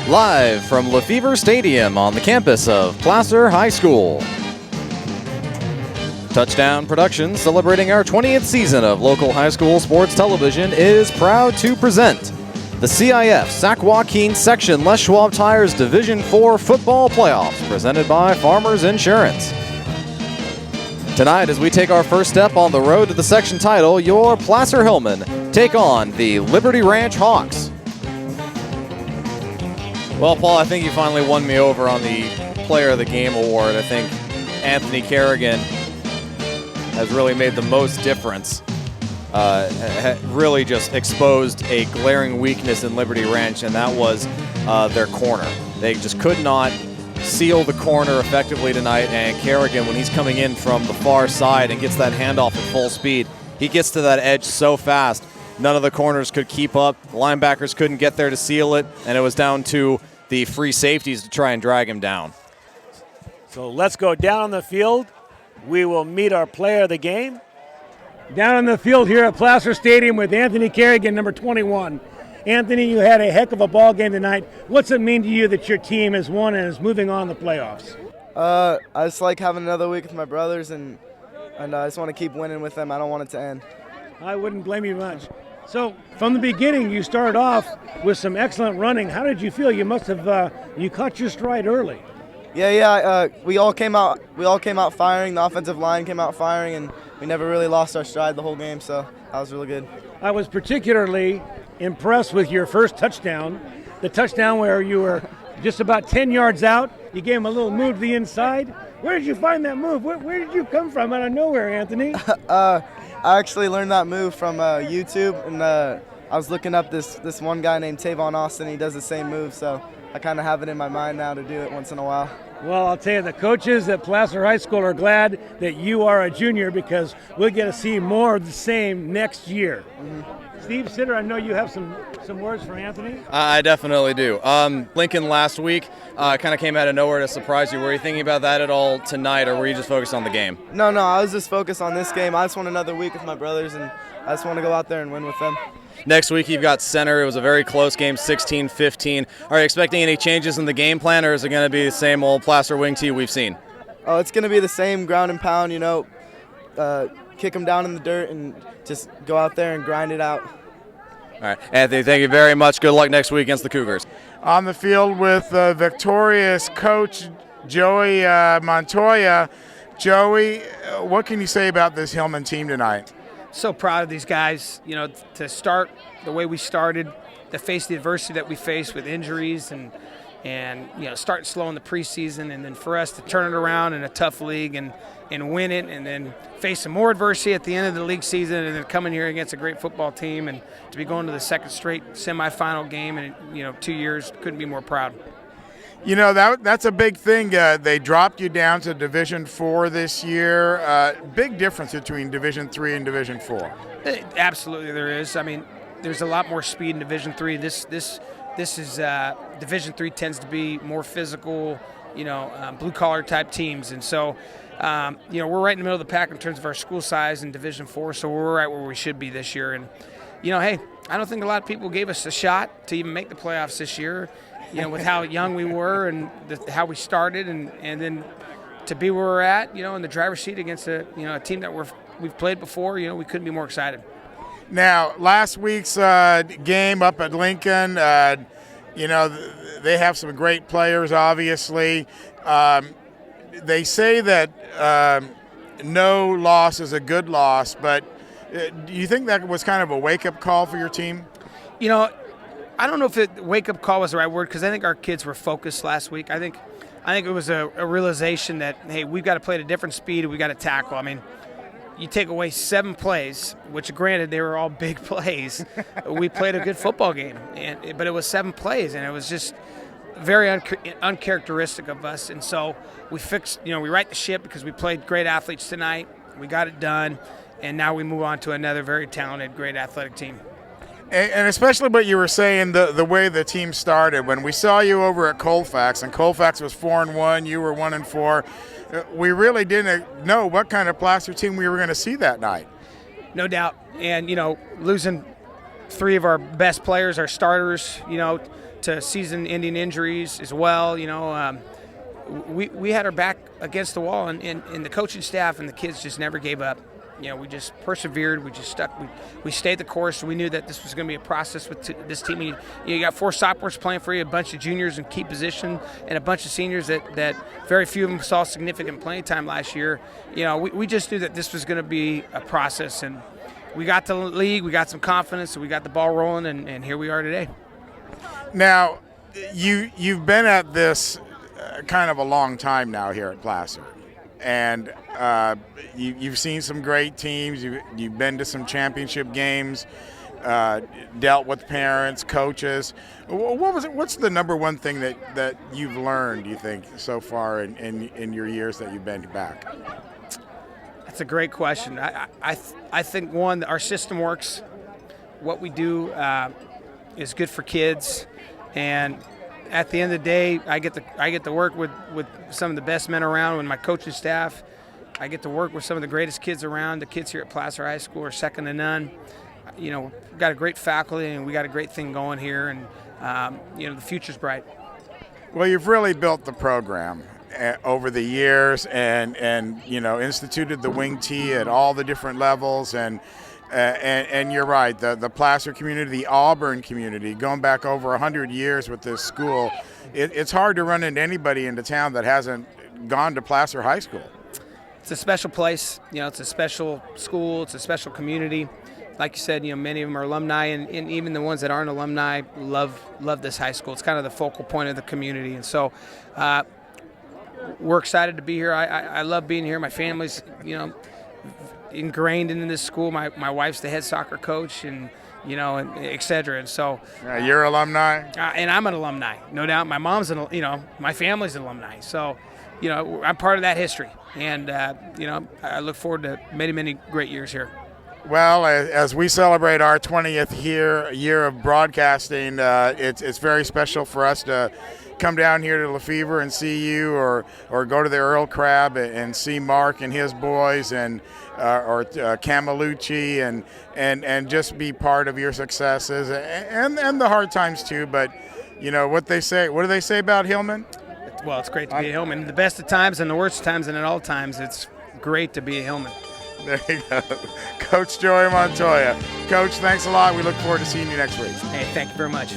Live from Lefevre Stadium on the campus of Placer High School. Touchdown Productions, celebrating our 20th season of local high school sports television, is proud to present the CIF Sac Joaquin Section Les Schwab Tires Division IV Football Playoffs, presented by Farmers Insurance. Tonight, as we take our first step on the road to the section title, your Placer Hillmen take on the Liberty Ranch Hawks. Well, Paul, I think you finally won me over on the Player of the Game award. I think Anthony Kerrigan has really made the most difference. Really just exposed a glaring weakness in Liberty Ranch, and that was their corner. They just could not seal the corner effectively tonight, and Kerrigan, when he's coming in from the far side and gets that handoff at full speed, he gets to that edge so fast, none of the corners could keep up. The linebackers couldn't get there to seal it, and it was down to the free safeties to try and drag him down. So let's go down on the field. We will meet our player of the game. Down on the field here at Placer Stadium with Anthony Kerrigan, number 21. Anthony, you had a heck of a ball game tonight. What's it mean to you that your team has won and is moving on to the playoffs? I just like having another week with my brothers, and I just want to keep winning with them. I don't want it to end. I wouldn't blame you much. So from the beginning, you started off with some excellent running. How did you feel? You must have you caught your stride early. Yeah. We all came out firing. The offensive line came out firing, and we never really lost our stride the whole game. So that was really good. I was particularly impressed with your first touchdown, the touchdown where you were just about 10 yards out. You gave him a little move to the inside. Where did you find that move? Where did you come from out of nowhere, Anthony? I actually learned that move from YouTube, and I was looking up this one guy named Tavon Austin. He does the same move, so I kind of have it in my mind now to do it once in a while. Well, I'll tell you, the coaches at Placer High School are glad that you are a junior because we'll get to see more of the same next year. Mm-hmm. Steve Sitter, I know you have some words for Anthony. I definitely do. Lincoln last week kind of came out of nowhere to surprise you. Were you thinking about that at all tonight, or were you just focused on the game? No, I was just focused on this game. I just want another week with my brothers, and I just want to go out there and win with them. Next week you've got center. It was a very close game, 16-15. Are you expecting any changes in the game plan, or is it going to be the same old Placer wing tee we've seen? Oh, it's going to be the same ground and pound, kick them down in the dirt and just go out there and grind it out. All right, Anthony, thank you very much. Good luck next week against the Cougars. On the field with victorious coach Joey Montoya. Joey, what can you say about this Hillman team tonight? So proud of these guys, to start the way we started, to face the adversity that we faced with injuries and start slow in the preseason, and then for us to turn it around in a tough league and win it, and then face some more adversity at the end of the league season, and then come in here against a great football team, and to be going to the second straight semifinal game in 2 years, couldn't be more proud. That's a big thing. They dropped you down to Division IV this year. Big difference between Division III and Division IV. Absolutely, there is. I mean, there's a lot more speed in Division III. This is Division III tends to be more physical, blue collar type teams, and so we're right in the middle of the pack in terms of our school size in Division IV. So we're right where we should be this year. And hey, I don't think a lot of people gave us a shot to even make the playoffs this year. With how young we were and how we started, and then to be where we're at, in the driver's seat against a team that we've played before, we couldn't be more excited. Now, last week's game up at Lincoln, they have some great players, obviously. They say that no loss is a good loss, but do you think that was kind of a wake-up call for your team? I don't know if wake-up call was the right word, because I think our kids were focused last week. I think it was a realization that, hey, we've got to play at a different speed, we've got to tackle. I mean, you take away 7 plays, which granted they were all big plays. We played a good football game, but it was 7 plays, and it was just very uncharacteristic of us. And so we fixed, we right the ship because we played great athletes tonight. We got it done, and now we move on to another very talented, great athletic team. And especially what you were saying, the way the team started. When we saw you over at Colfax, and Colfax was 4-1, you were 1-4, we really didn't know what kind of Placer team we were going to see that night. No doubt. And, losing 3 of our best players, our starters, to season-ending injuries as well. We had our back against the wall, and the coaching staff and the kids just never gave up. We just persevered. We just stuck. We stayed the course. We knew that this was going to be a process with this team. You got 4 sophomores playing for you, a bunch of juniors in key position, and a bunch of seniors that very few of them saw significant playing time last year. We just knew that this was going to be a process, and we got to the league. We got some confidence, so we got the ball rolling, and here we are today. Now, you've been at this kind of a long time now here at Placer. And you've seen some great teams. You've been to some championship games, dealt with parents, coaches. What's the number one thing that you've learned, do you think, so far in your years that you've been back? That's a great question. I think, one, our system works. What we do is good for kids, and at the end of the day, I get to work with some of the best men around with my coaching staff. I get to work with some of the greatest kids around. The kids here at Placer High School are second to none. We've got a great faculty, and we got a great thing going here, and the future's bright. Well, you've really built the program over the years, and instituted the wing tee at all the different levels, and you're right, the Placer community, the Auburn community, going back over 100 years with this school, it's hard to run into anybody into town that hasn't gone to Placer High School. It's a special place. It's a special school. It's a special community. Like you said, many of them are alumni, and even the ones that aren't alumni love this high school. It's kind of the focal point of the community, and so we're excited to be here. I love being here. My family's, ingrained into this school. My wife's the head soccer coach, and and et cetera. And so you're alumni, and I'm an alumni, no doubt. My mom's my family's an alumni. So I'm part of that history, and I look forward to many great years here. Well, as we celebrate our 20th year of broadcasting, it's very special for us to come down here to Lefevre and see you, or go to the Earl Crab and see Mark and his boys, and or Camalucci, and just be part of your successes and the hard times too. But what do they say about Hillmen? Well, it's great to be a Hillman. The best of times and the worst of times, and at all times, it's great to be a Hillman. There you go. Coach Joey Montoya. Coach, thanks a lot. We look forward to seeing you next week. Hey, thank you very much.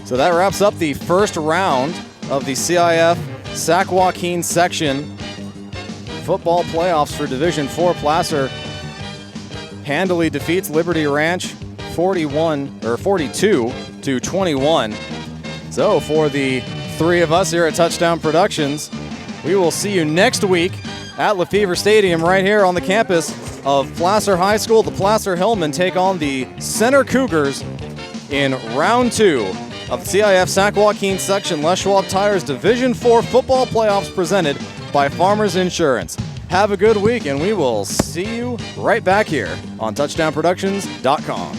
So that wraps up the first round of the CIF Sac Joaquin section football playoffs for Division IV. Placer handily defeats Liberty Ranch 42-21. So for the three of us here at Touchdown Productions, we will see you next week at Lefevre Stadium right here on the campus of Placer High School. The Placer Hillmen take on the Center Cougars in round 2 of the CIF Sac Joaquin section Les Schwab Tires Division IV football playoffs presented by Farmers Insurance. Have a good week, and we will see you right back here on touchdownproductions.com.